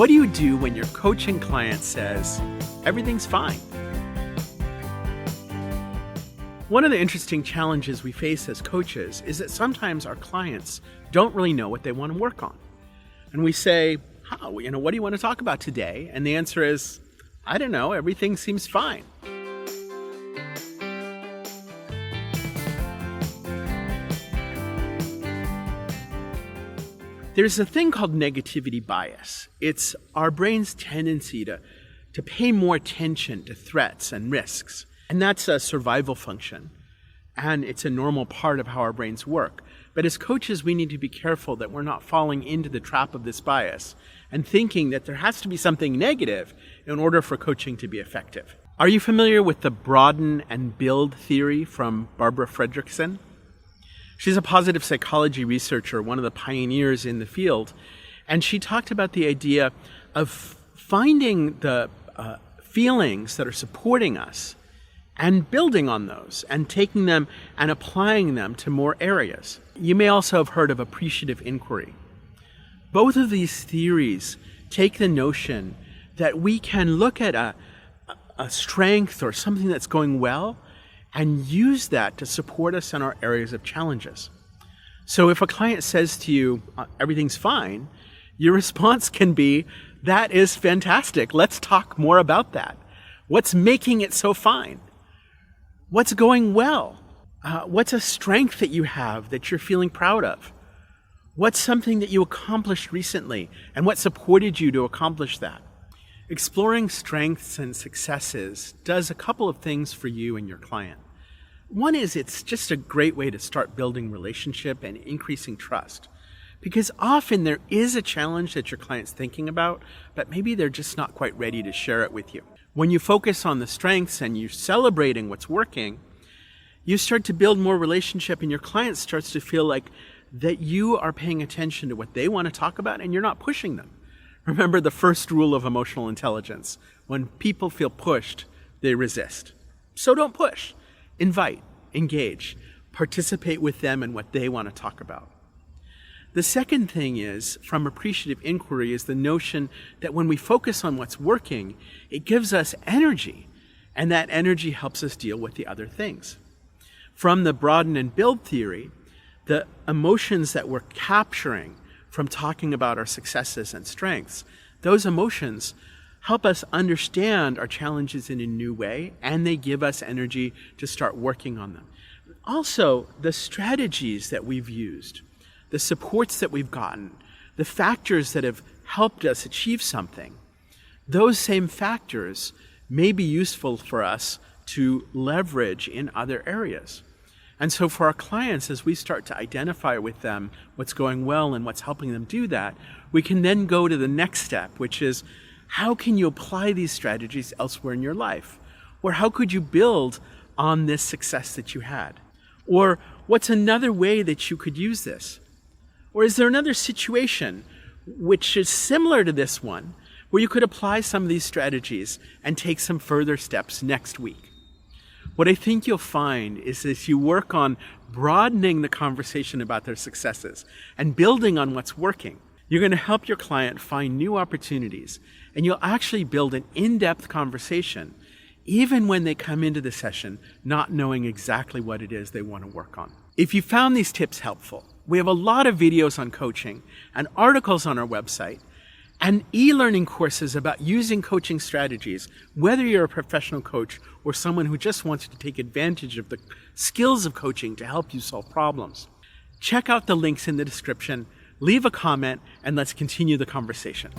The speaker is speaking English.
What do you do when your coaching client says, everything's fine? One of the interesting challenges we face as coaches is that sometimes our clients don't really know what they want to work on. And we say, what do you want to talk about today? And the answer is, I don't know, everything seems fine. There's a thing called negativity bias. It's our brain's tendency to pay more attention to threats and risks. And that's a survival function. And it's a normal part of how our brains work. But as coaches, we need to be careful that we're not falling into the trap of this bias and thinking that there has to be something negative in order for coaching to be effective. Are you familiar with the broaden and build theory from Barbara Fredrickson? She's a positive psychology researcher, one of the pioneers in the field, and she talked about the idea of finding the feelings that are supporting us and building on those and taking them and applying them to more areas. You may also have heard of appreciative inquiry. Both of these theories take the notion that we can look at a strength or something that's going well and use that to support us in our areas of challenges. So if a client says to you, everything's fine, your response can be, that is fantastic. Let's talk more about that. What's making it so fine? What's going well? What's a strength that you have that you're feeling proud of? What's something that you accomplished recently and what supported you to accomplish that? Exploring strengths and successes does a couple of things for you and your client. One is it's just a great way to start building relationship and increasing trust. Because often there is a challenge that your client's thinking about, but maybe they're just not quite ready to share it with you. When you focus on the strengths and you're celebrating what's working, you start to build more relationship and your client starts to feel like that you are paying attention to what they want to talk about and you're not pushing them. Remember the first rule of emotional intelligence. When people feel pushed, they resist. So don't push. Invite, engage, participate with them in what they want to talk about. The second thing is, from appreciative inquiry, is the notion that when we focus on what's working, it gives us energy, and that energy helps us deal with the other things. From the broaden and build theory, the emotions that we're capturing from talking about our successes and strengths, those emotions help us understand our challenges in a new way, and they give us energy to start working on them. Also, the strategies that we've used, the supports that we've gotten, the factors that have helped us achieve something, those same factors may be useful for us to leverage in other areas. And so for our clients, as we start to identify with them what's going well and what's helping them do that, we can then go to the next step, which is how can you apply these strategies elsewhere in your life? Or how could you build on this success that you had? Or what's another way that you could use this? Or is there another situation which is similar to this one where you could apply some of these strategies and take some further steps next week? What I think you'll find is as you work on broadening the conversation about their successes and building on what's working, you're going to help your client find new opportunities, and you'll actually build an in-depth conversation even when they come into the session not knowing exactly what it is they want to work on. If you found these tips helpful, we have a lot of videos on coaching and articles on our website and e-learning courses about using coaching strategies, whether you're a professional coach or someone who just wants to take advantage of the skills of coaching to help you solve problems. Check out the links in the description, leave a comment, and let's continue the conversation.